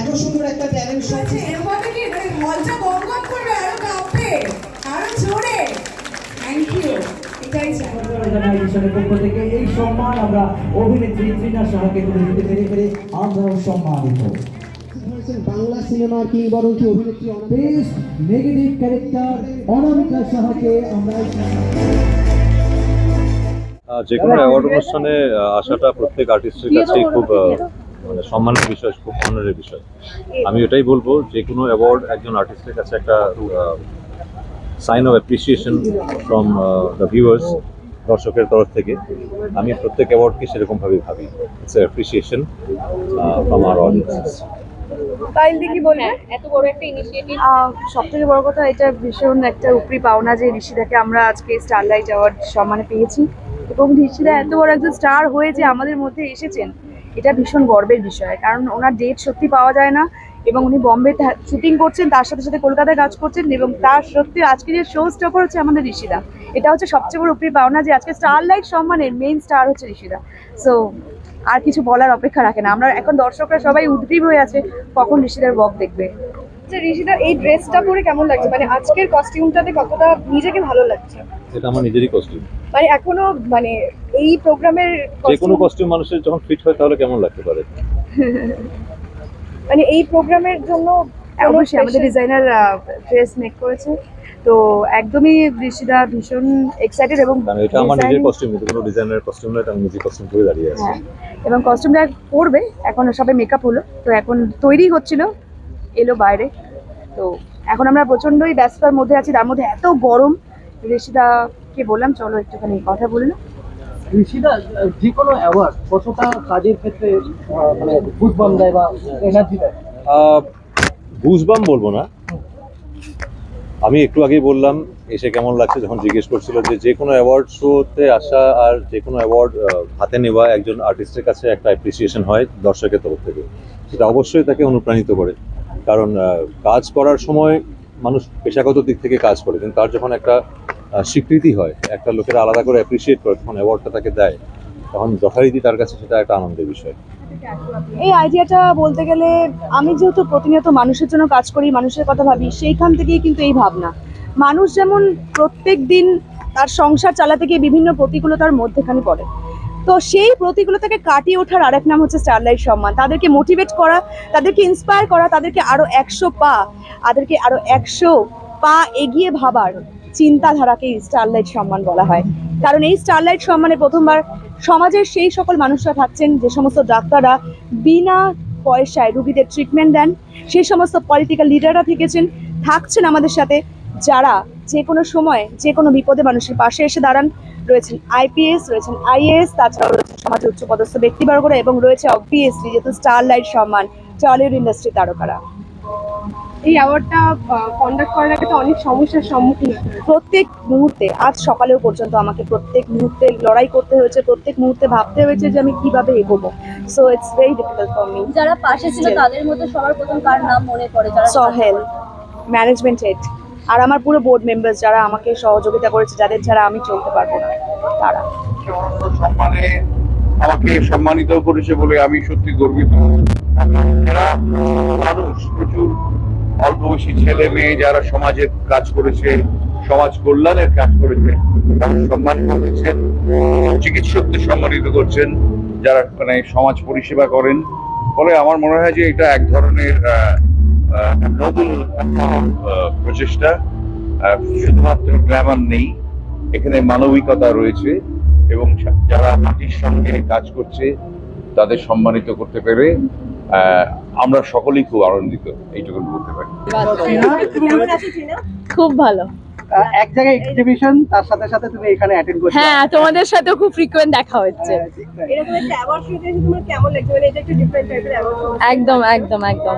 এত সুন্দর একটা ট্যালেন্ট শো এরপরে কি মঞ্চ গমগম করবে আরো কাঁপবে আরো জোরে থ্যাংক ইউ এটাই চাই অর্গানাইজেশনের পক্ষ থেকে এই সম্মান আমরা অভিনেত্রী তৃণা সাহাকে তুলে দিতে পেরে আমরাও সম্মানিত। বাংলা সিনেমার কিংবদন্তি অভিনেত্রী বেস্ট নেগেটিভ ক্যারেক্টার অনামিকা সাহাকে আমরা যে কোনো অ্যাওয়ার্ড অনুষ্ঠানে আসাটা প্রত্যেক আর্টিস্টের কাছেই খুব মানে সম্মানের বিষয়, খুব অনারের বিষয়। আমি এটাই বলবো, যে কোনো অ্যাওয়ার্ড একজন আর্টিস্টের কাছে একটা sign of appreciation from the viewers, দর্শকের তরফ থেকে। আমি প্রত্যেক অ্যাওয়ার্ডকে সেরকমভাবেই ভাবি, it's appreciation from our audience. কি বলবেন এত বড় একটা ইনিশিয়েটিভ? সবথেকে বড় কথা, এটা ভীষণ একটা উপরি পাওনা যে ঋষিদাকে আমরা আজকে স্টারলাইট অ্যাওয়ার্ড সম্মানে পেয়েছি, এবং ঋষিদা এত বড় একজন স্টার হয়ে যে আমাদের মধ্যে এসেছেন, এটা ভীষণ গর্বের বিষয়। কারণ ওনার ডেট সত্যি পাওয়া যায় না, এবং উনি বম্বে শুটিং করছেন, তার সাথে সাথে কলকাতায় কাজ করছেন, এবং তার সত্যি আজকে যে শো স্টপার হচ্ছে আমাদের ঋষিদা। এটা হচ্ছে সবচেয়ে বড় উপরি পাওনা যে আজকে স্টারলাইট সম্মানের মেইন স্টার হচ্ছে ঋষিদা। সো আর কিছু বলার অপেক্ষা রাখে না, আমরা এখন দর্শকরা সবাই উদ্গ্রীব হয়ে আছে কখন ঋষিদার বক দেখবে। ঋষিদার এই ড্রেসটা পরে কেমন লাগছে, মানে আজকের কস্টিউমটাতে কতটা নিজেকে ভালো লাগছে? এটা আমার নিজেরই কস্টিউম, মানে এখনো মানে এই প্রোগ্রামের যে কোনো কস্টিউম মানুষের যখন ফিট হয় তাহলে কেমন লাগতে পারে। মানে এই প্রোগ্রামের জন্য অবশ্যই আমাদের ডিজাইনার ড্রেস মেক করেছে, তো একদমই ঋষিদা ভীষণ এক্সাইটেড। এবং এটা আমার নিজের কস্টিউম, এটা কোনো ডিজাইনারের কস্টিউম নয়, আমি নিজে কস্টিউম পরে দাঁড়িয়ে আছি। এবং কস্টিউমটা পরবে, এখন সবাই মেকআপ হলো, তো এখন তৈরি হচ্ছিল, এলো বাইরে। তো এখন আমরা প্রচন্ডই ব্যস্ততার মধ্যে আছি, তার মধ্যে এত গরম। ঋষিদাকে বললাম চলো একটুখানি কথা বলি না। ঋষিদা, যে কোনো অ্যাওয়ার্ড কতটা কাজের ক্ষেত্রে মানে বুঝবাম দেয় বা এনার্জি দেয়? গুজবাম বলবো না, আমি একটু আগেই বললাম এসে কেমন লাগছে যখন জিজ্ঞেস করছিল যে কোনো অ্যাওয়ার্ড শোতে আসা আর যে কোনো অ্যাওয়ার্ড হাতে নেওয়া একজন আর্টিস্টের কাছে একটা অ্যাপ্রিসিয়েশন হয় দর্শকের তরফ থেকে, সেটা অবশ্যই তাকে অনুপ্রাণিত করে। কারণ কাজ করার সময় মানুষ পেশাগত দিক থেকে কাজ করে, কিন্তু তার যখন একটা স্বীকৃতি হয়, একটা লোকেরা আলাদা করে অ্যাপ্রিসিয়েট করে, তখন অ্যাওয়ার্ডটা তাকে দেয়, তখন যথারীতি তার কাছে সেটা একটা আনন্দের বিষয়। এই আইডিয়াটা বলতে গেলে, আমি যেহেতু প্রতিনিয়ত মানুষের জন্য কাজ করি, মানুষের কথা ভাবি, সেইখান থেকেই কিন্তু এই ভাবনা। মানুষ যেমন প্রত্যেক দিন তার সংসার চালাতে গিয়ে বিভিন্ন প্রতিকূলতার মধ্যেখানে পড়ে, তো সেই প্রতিকূলতাকে কাটিয়ে ওঠার আরেক নাম হচ্ছে স্টারলাইট সম্মান। তাদেরকে মোটিভেট করা, তাদেরকে ইন্সপায়ার করা, তাদেরকে আরো 100 পা এগিয়ে ভাবার চিন্তাধারাকে স্টারলাইট সম্মান বলা হয়। কারণ এই স্টারলাইট সম্মানে প্রথমবার সমাজের সেই সকল মানুষরা থাকছেন যে সমস্ত ডাক্তাররা বিনা পয়সায় রোগীদের ট্রিটমেন্ট দেন, সেই সমস্ত পলিটিক্যাল লিডাররা থাকছেন আমাদের সাথে, যারা যে কোনো সময় যে কোনো বিপদে মানুষের পাশে এসে দাঁড়ান। রয়েছেন আইপিএস, রয়েছেন আইএএস, তাছাড়াও রয়েছে সমাজের উচ্চপদস্থ ব্যক্তিবর্গরা, এবং রয়েছে অবভিয়াসলি যেহেতু স্টারলাইট সম্মান টলিউড ইন্ডাস্ট্রি তারকারা। এই অ্যাওয়ার্ডটা কন্ডাক্ট করার আগে তো অনেক সমস্যার সম্মুখীন প্রত্যেক মুহূর্তে, আজ সকালেও পর্যন্ত আমাকে প্রত্যেক মুহূর্তে লড়াই করতে হয়েছে, প্রত্যেক মুহূর্তে ভাবতে হয়েছে যে আমি কিভাবে এগোবো। So it's very difficult for me. যারা পাশে ছিল তাদের মধ্যে সবার প্রথম কার নাম মনে পড়ে? সহেল, ম্যানেজমেন্ট হেড, আর আমার পুরো বোর্ড মেম্বার্স যারা আমাকে সহযোগিতা করেছে, যাদের ছাড়া আমি চলতে পারবো না, তারা। সম্মানে আমাকে সম্মানিত করেছে বলে আমি সত্যি গর্বিত। মানুষ প্রচুর অল্প বয়সী ছেলে মেয়ে যারা সমাজের কাজ করেছে, সমাজ কল্যাণের কাজ করেছে, সম্মানিত করেছেন। চিকিৎসকদের সম্মানিত করছেন যারা মানে সমাজ পরিষেবা করেন। ফলে আমার মনে হয় যে এটা এক ধরনের নতুন প্রচেষ্টা। শুধুমাত্র গ্ল্যামার নেই, এখানে মানবিকতা রয়েছে, এবং যারা মাটির সঙ্গে কাজ করছে তাদের সম্মানিত করতে পেরে আমরা সকলেই খুব আনন্দিত, এইটুকু বলতে পারি। খুব ভালো। এক জায়গায় এক্সিবিশন, তার সাথে সাথে তুমি এখানে অ্যাটেন্ড করছো। হ্যাঁ, তোমাদের সাথেও খুব ফ্রিকোয়েন্ট দেখা হচ্ছে। এরকম একটা অ্যাওয়ার্ড শো দেখে তোমার কেমন লাগছে? মানে এটা একটু ডিফারেন্ট টাইপের অ্যাওয়ার্ড শো। একদম একদম একদম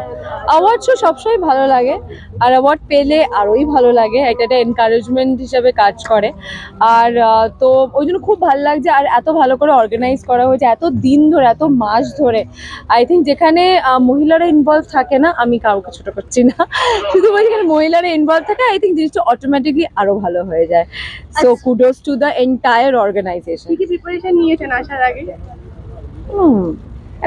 অ্যাওয়ার্ড শো সবসময় ভালো লাগে, আর অ্যাওয়ার্ড পেলে আরোই ভালো লাগে, একটা এনকারেজমেন্ট হিসেবে কাজ করে। আর তো ওই জন্য খুব ভালো লাগছে, আর এত ভালো করে অর্গানাইজ করা হয়েছে, এত দিন ধরে, এত মাস ধরে। আই থিঙ্ক যেখানে মহিলারা ইনভলভ থাকে না, আমি কাউকে ছোট করছি না, শুধুমাত্র যেখানে মহিলারা ইনভলভ থাকে, আই থিঙ্ক জিনিসটা অটোমেটিকলি আরো ভালো হয়ে যায়। So kudos to the entire organisation. কি প্রিপারেশন নিয়েছেন আসার আগে?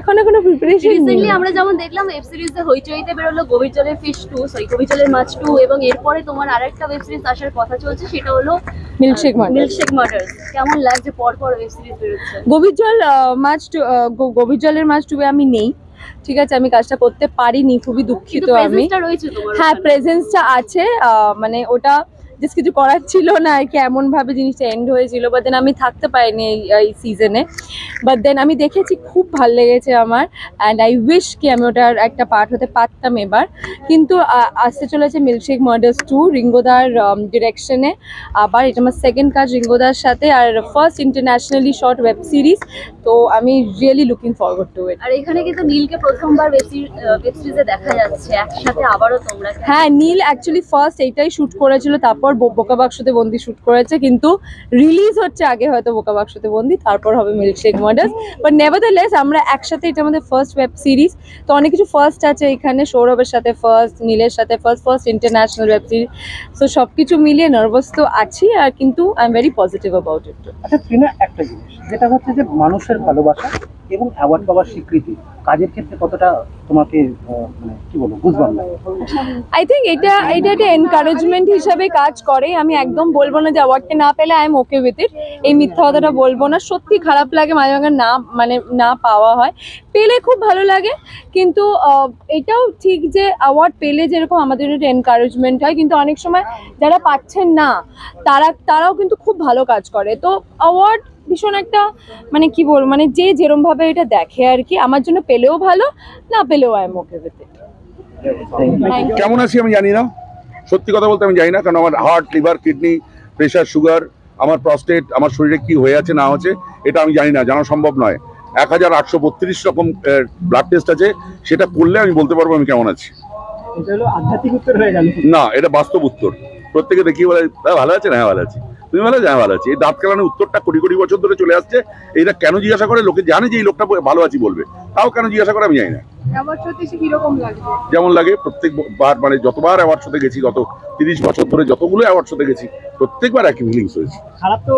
এখন এখনো প্রিপারেশন রিসেন্টলি আমরা যেমন দেখলাম ওয়েব সিরিজে হইচইতে বেরোলো গভীর জলের ফিশ 2 সরি গভীর জলের মাছ 2 এবং এরপরে তোমার আরেকটা ওয়েব সিরিজ আসার কথা চলছে সেটা হলো মিল্কশেক মার্ডার্স। কেমন লাগছে পর পর ওয়েব সিরিজ বেরোচ্ছে? গভীর জলের মাছ টুবে আমি নেই, ঠিক আছে, আমি কাজটা করতে পারিনি, খুবই দুঃখিত আমি। প্রেজেন্সটা রয়েছে তোমার? হ্যাঁ, প্রেজেন্সটা আছে, মানে ওটা জাস্ট কিছু করার ছিল না আর কি, এমন ভাবে জিনিসটা এন্ড হয়েছিল, বাট দেন আমি থাকতে পারিনি এই সিজনে। বাট দেন আমি দেখেছি, খুব ভালো লেগেছে আমার, অ্যান্ড আই উইশ কি আমি ওটার একটা পার্ট হতে পারতাম এবার। কিন্তু আসতে চলেছে মিল্কশেক মার্ডার্স 2 রিঙ্গোদার ডিরেকশনে। আবার এটা আমার সেকেন্ড কাজ রিঙ্গোদার সাথে, আর first internationally short web series, তো আমি really looking forward to it. আর এখানে কিন্তু নীলকে প্রথমবার ওয়েব সিরিজে দেখা যাচ্ছে, একসাথে আবারও তোমরা। হ্যাঁ, নীল অ্যাকচুয়ালি ফার্স্ট এইটাই শুট করেছিল, তারপর বোকা বাক্সতে বন্দি শুট করেছে, কিন্তু রিলিজ হচ্ছে আগে হয়তো বোকা বাক্সতে বন্দি, তারপর হবে মিল্কশেক মার্ডার্স। বাট নেভারদারলেস আমরা একসাথে, এটা আমাদের ফার্স্ট ওয়েব সিরিজ, তো অনেক কিছু ফার্স্ট আছে এখানে, সৌরভের সাথে ফার্স্ট, নীলের সাথে ফার্স্ট ইন্টারন্যাশনাল ওয়েব সিরিজ, তো সব কিছু মিলিয়ে নার্ভাস তো আছি, আর কিন্তু I am very positive about it. আচ্ছা ত্রিনা, একটা জিনিস যেটা হচ্ছে যে মানুষের ভালোবাসা এবং অ্যাওয়ার্ড পাওয়ার স্বীকৃতি কাজের ক্ষেত্রে কতটা তোমাকে মানে কি বলবো গুজবান লাগে? আই থিঙ্ক এটা একটা এনকারেজমেন্ট হিসাবে কাজ করে। আমি একদম বলবো না যে অ্যাওয়ার্ডটা না পেলে I am okay with it, এই মিথ্যা কথাটা বলবো না। সত্যি খারাপ লাগে মাঝে মাঝে না পাওয়া হয়, পেলে খুব ভালো লাগে, কিন্তু এটাও ঠিক যে অ্যাওয়ার্ড পেলে যেরকম আমাদের একটা এনকারেজমেন্ট হয়, কিন্তু অনেক সময় যারা পাচ্ছেন না তারাও কিন্তু খুব ভালো কাজ করে। তো অ্যাওয়ার্ড ভীষণ একটা মানে কি বলবো, মানে যে যেরকম ভাবে এটা দেখে আর কি, আমার জন্য পেলেও ভালো, না পেলেও I am okay with it. কেমন আছি আমি জানি না, সত্যি কথা বলতে আমি জানি না, কারণ আমার heart, liver, kidney, pressure, sugar, আমার প্রস্টেট, আমার শরীরে কি হয়ে আছে না হচ্ছে এটা আমি জানি না, জানা সম্ভব নয়। 1832 রকম ব্লাড টেস্ট আছে, সেটা করলে আমি বলতে পারবো আমি কেমন আছি। এটা হলো আধ্যাত্মিক উত্তর হয়ে গেল না, এটা বাস্তব উত্তর। প্রত্যেকে দেখিয়ে বলে ভালো আছে না, হ্যাঁ ভালো আছি, তুমি ভালো আছে, হ্যাঁ ভালো আছি। এই দাঁত কেলানোর উত্তরটা কোটি কোটি বছর ধরে চলে আসছে। এইটা কেন জিজ্ঞাসা করে, লোকে জানে যে এই লোকটা ভালো আছি বলবে, তাও কেন জিজ্ঞাসা করে আমি জানি না। যেমন লাগে প্রত্যেকবার, মানে যতবার অ্যাওয়ার্ড শোতে গেছি, গত 30 বছর ধরে যতগুলো অ্যাওয়ার্ড শোতে গেছি, প্রত্যেকবার একই ফিলিংস হয়েছে। খারাপ তো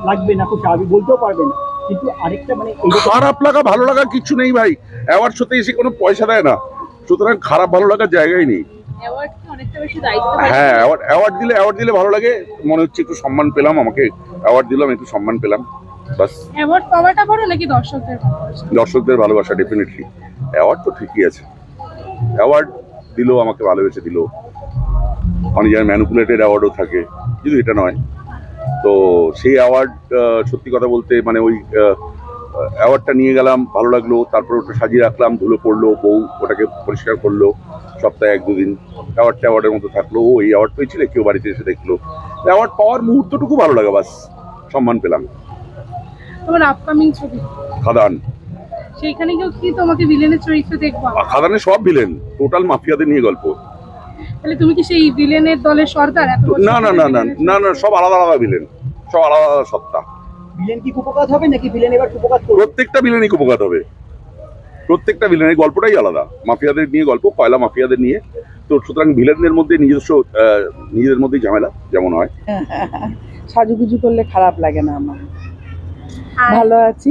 লাগবে না, খুব স্বাভাবিক, বলতেও পারবে না, কিন্তু আরেকটা মানে খারাপ লাগা ভালো লাগা কিছু নেই ভাই, অ্যাওয়ার্ড শোতে এসে কোনো পয়সা দেয় না, সুতরাং খারাপ ভালো লাগার জায়গাই নেই। হ্যাঁ, অ্যাওয়ার্ড দিলে ভালো লাগে, মনে হচ্ছে একটু সম্মান পেলাম, আমাকে অ্যাওয়ার্ড দিলাম, একটু সম্মান পেলাম, বাস। অ্যাওয়ার্ড পাওয়াটা বড় নাকি দর্শকদের ভালোবাসা? দর্শকদের ভালোবাসা ডেফিনেটলি। অ্যাওয়ার্ড তো ঠিকই আছে, অ্যাওয়ার্ড দিল, আমাকে ভালোবেসে দিল। অনেক জায়গায় ম্যানিপুলেটেড অ্যাওয়ার্ডও থাকে, কিন্তু এটা নয়। তো সেই অ্যাওয়ার্ড, সত্যি কথা বলতে মানে ওই অ্যাওয়ার্ডটা নিয়ে গেলাম, ভালো লাগলো, তারপর ওটা সাজিয়ে রাখলাম, ধুলো পড়লো, বউ ওটাকে পরিষ্কার করলো, সপ্তাহে 1-2 দিন অ্যাওয়ার্ডের মতো থাকলো, ও এই অ্যাওয়ার্ড পেয়েছিলে, কেউ বাড়িতে এসে দেখলো। অ্যাওয়ার্ড পাওয়ার মুহূর্তটুকু ভালো লাগে, বাস, সম্মান পেলাম। তোমার আপকামিং ছবি খাদান, সেইখানে কেউ কি তোমাকে ভিলেনের চরিত্র দেখবো? খাদানে সব ভিলেন, টোটাল মাফিয়াদের নিয়ে গল্প। তাহলে তুমি কি সেই ভিলেনের দলের সর্দার? না না না না না না, সব আলাদা আলাদা ভিলেন, সব আলাদা আলাদা সত্তা। ভিলেন কি কুপকাত হবে নাকি ভিলেন এবার কুপকাত করবে? প্রত্যেকটা ভিলেনই কুপকাত হবে, প্রত্যেকটা ভিলেনের গল্পটাই আলাদা, মাফিয়াদের নিয়ে গল্প, কয়লা মাফিয়াদের নিয়ে। তো সুতরাং ভিলেনদের মধ্যে নিজেদের মধ্যেই ঝামেলা যেমন হয়। সাজুগুজু করলে খারাপ লাগে না আমার, ভালো আছি,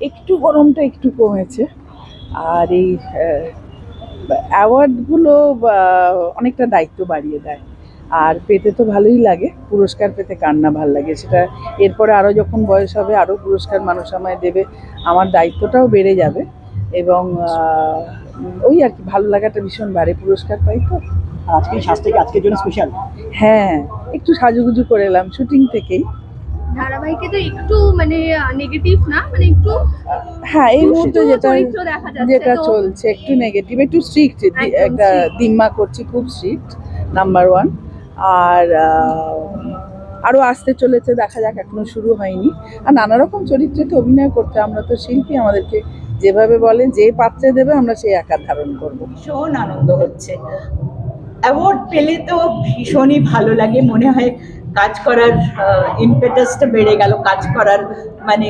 একটু গরমটা একটু কমেছে। আর এই অ্যাওয়ার্ডগুলো অনেকটা দায়িত্ব বাড়িয়ে দেয়, আর পেতে তো ভালোই লাগে, পুরস্কার পেতে কার না ভালো লাগে। সেটা এরপরে আরও যখন বয়স হবে আরও পুরস্কার মানুষ আমায় দেবে, আমার দায়িত্বটাও বেড়ে যাবে, এবং ওই আর কি ভালো লাগাটা ভীষণ বাড়ে, পুরস্কার পাই তো। আজকে সাজটা কি আজকের জন্য স্পেশাল? হ্যাঁ, একটু সাজুগুজু করে এলাম শুটিং থেকেই। ধারাবাহিকে তো একটু মানে নেগেটিভ না, মানে একটু হ্যাঁ এই মুহূর্তে যেটা চলছে একটু নেগেটিভ, একটু স্ট্রিক্ট, একটা দিম্মা করছি, খুব স্ট্রিক্ট, নাম্বার 1। আর আরও আসতে চলেছে, দেখা যাক, এখনো শুরু হয়নি। আর নানা রকম চরিত্রে তো অভিনয় করতে, আমরা তো শিল্পী, আমাদেরকে যেভাবে বলে যে পাত্রে দেবে আমরা সেই আকার ধারণ করবো। ভীষণ আনন্দ হচ্ছে, অ্যাওয়ার্ড পেলে তো ভীষণই ভালো লাগে, মনে হয় কাজ করার ইমপেটাসটা বেড়ে গেল, কাজ করার মানে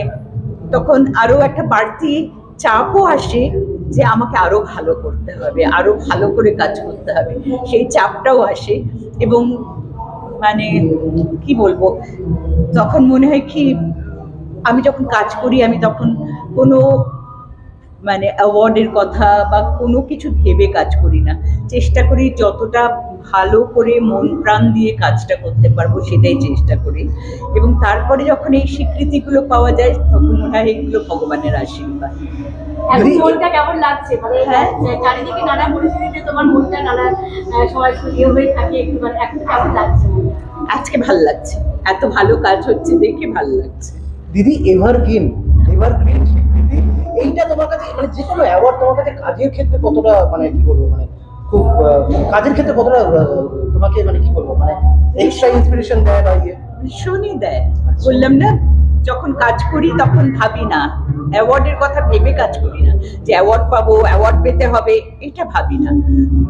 তখন আরও একটা বাড়তি চাপও আসে যে আমাকে আরও ভালো করতে হবে, আরও ভালো করে কাজ করতে হবে, সেই চাপটাও আসে। এবং মানে কি বলবো, তখন মনে হয় কি আমি যখন কাজ করি, আমি তখন কোনো মানে অ্যাওয়ার্ডের কথা বা কোনো কিছু ভেবে কাজ করি না, চেষ্টা করি যতটা ভালো করে মন প্রাণ দিয়ে কাজটা করতে পারবো সেটাই চেষ্টা করি। এবং তারপরে যখন এই স্বীকৃতিগুলো পাওয়া যায় তখন মনে হয় এগুলো ভগবানের আশীর্বাদ। এখন মনটা কেমন লাগছে? মানে চারিদিকে নানা পরিস্থিতিতে তোমার মনটা নানা সময় ইয়ে হয়ে থাকে, একটু মানে এখন কেমন লাগছে? আজকে ভাল লাগছে, এত ভালো কাজ হচ্ছে দেখে ভাল লাগছে। দিদি এভারগ্রিন স্বীকৃতি, এইটা তোমার কাছে মানে যে কোনো অ্যাওয়ার্ড তোমার কাছে কাজের ক্ষেত্রে কতটা মানে কি বলবো মানে খুব কাজের ক্ষেত্রে কতটা তোমাকে মানে কি বলবো মানে এক্সট্রা ইন্সপিরেশন দেয় বা ইয়ে? ভীষণই দেয়। বললাম না, যখন কাজ করি তখন ভাবি না, অ্যাওয়ার্ডের কথা ভেবে কাজ করি না যে অ্যাওয়ার্ড পাবো, অ্যাওয়ার্ড পেতে হবে, এটা ভাবি না,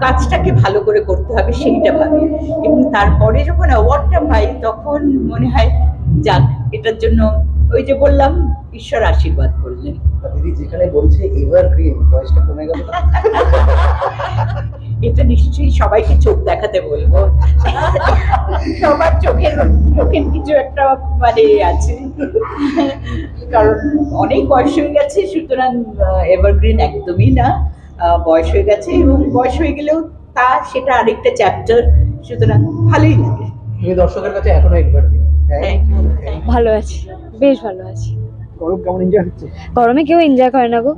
কাজটাকে ভালো করে করতে হবে সেইটা ভাবি। এবং তারপরে যখন অ্যাওয়ার্ডটা পাই তখন মনে হয় যাক, এটার জন্য ওই যে বললাম ঈশ্বর আশীর্বাদ করলেন। দিদি যেখানে বলছে এভারগ্রিন, বয়সটা কমে গেল। এটা নিশ্চয়ই সবাইকে চোখ দেখাতে বলবো, সবার চোখের কিছু একটা মানে আছে, কারণ অনেক বয়স হয়ে গেছে, সুতরাং এভারগ্রিন একদমই না, বয়স হয়ে গেছে এবং বয়স হয়ে গেলেও সেটা আরেকটা চ্যাপ্টার, সুতরাং ভালোই লাগে। তুমি দর্শকের কাছে এখনো এভারগ্রিন। ভালো আছি, বেশ ভালো আছি। গরম কেমন এনজয় হচ্ছে? গরমে কেউ এনজয় করে না গো,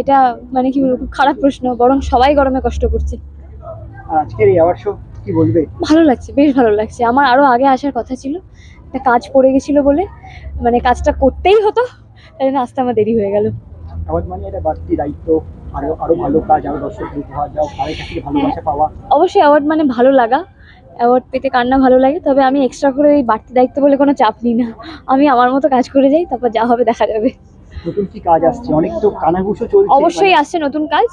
এটা মানে কি বলবো, খুব খারাপ প্রশ্ন, বরং সবাই গরমে কষ্ট করছে। আজকের এই অ্যাওয়ার্ড শো কি বলবে? ভালো লাগছে, বেশ ভালো লাগছে। আমার আরো আগে আসার কথা ছিল, একটা কাজ পড়ে গেছিল বলে, মানে কাজটা করতেই হতো, তাই জন্য আসতে আমার দেরি হয়ে গেল। অ্যাওয়ার্ড মানে এটা বাড়তি দায়িত্ব, আরো ভালো কাজ, আরো দর্শকদের উপহার দাও, তাদের কাছ থেকে ভালোবাসা পাওয়া। অবশ্যই অ্যাওয়ার্ড মানে ভালো লাগা, অ্যাওয়ার্ড পেতে কার না ভালো লাগে, তবে আমি এক্সট্রা করে এই বাড়তি দায়িত্ব বলে কোনো চাপ নিই না, আমি আমার মতো কাজ করে যাই, তারপর যা হবে দেখা যাবে। নতুন কি কাজ আসছে? অনেক তো কানাঘুষো চলছে। অবশ্যই আসছে নতুন কাজ,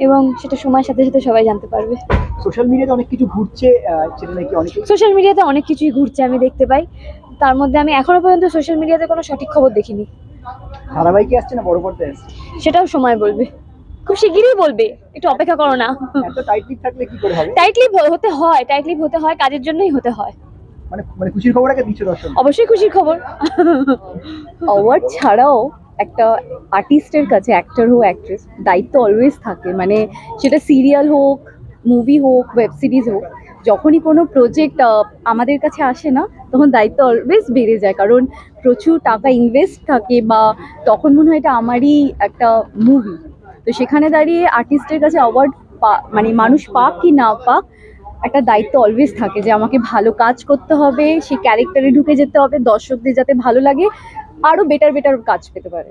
এবং সেটা সময়ের সাথে সাথে সবাই জানতে পারবে। সোশ্যাল মিডিয়াতে অনেক কিছু ঘুরছে, সেটা নাকি অনেকে সোশ্যাল মিডিয়াতে অনেক কিছুই ঘুরছে, আমি দেখতে পাই, তার মধ্যে আমি এখনো পর্যন্ত সোশ্যাল মিডিয়াতে কোনো সঠিক খবর দেখিনি। ধারাবাহিকে আসছে না বড় পর্দায় আসছে? সেটাও সময় বলবে, খুব শিগগিরই বলবে, একটু অপেক্ষা করো না। এত টাইটলি থাকলে কি করে হবে? টাইটলি হতে হয়, কাজের জন্যই হতে হয়। মানে খুশির খবর আগে দিচ্ছ দর্শক? অবশ্যই খুশির খবর। অ্যাওয়ার্ড ছাড়াও একটা আর্টিস্টের কাছে, অ্যাক্টর হোক অ্যাক্ট্রেস, দায়িত্ব অলওয়েজ থাকে, মানে সেটা সিরিয়াল হোক, মুভি হোক, ওয়েব সিরিজ হোক, যখনই কোনো প্রজেক্ট আমাদের কাছে আসে না তখন দায়িত্ব অলওয়েজ বেড়ে যায়, কারণ প্রচুর টাকা ইনভেস্ট থাকে, বা তখন মনে হয় এটা আমারই একটা মুভি। তো সেখানে দাঁড়িয়ে আর্টিস্টের কাছে অ্যাওয়ার্ড মানে মানুষ পাক কি না পাক, একটা দায়িত্ব অলওয়েজ থাকে যে আমাকে ভালো কাজ করতে হবে, সেই ক্যারেক্টারে ঢুকে যেতে হবে, দর্শকদের যাতে ভালো লাগে, আরো বেটার কাজ পেতে পারে।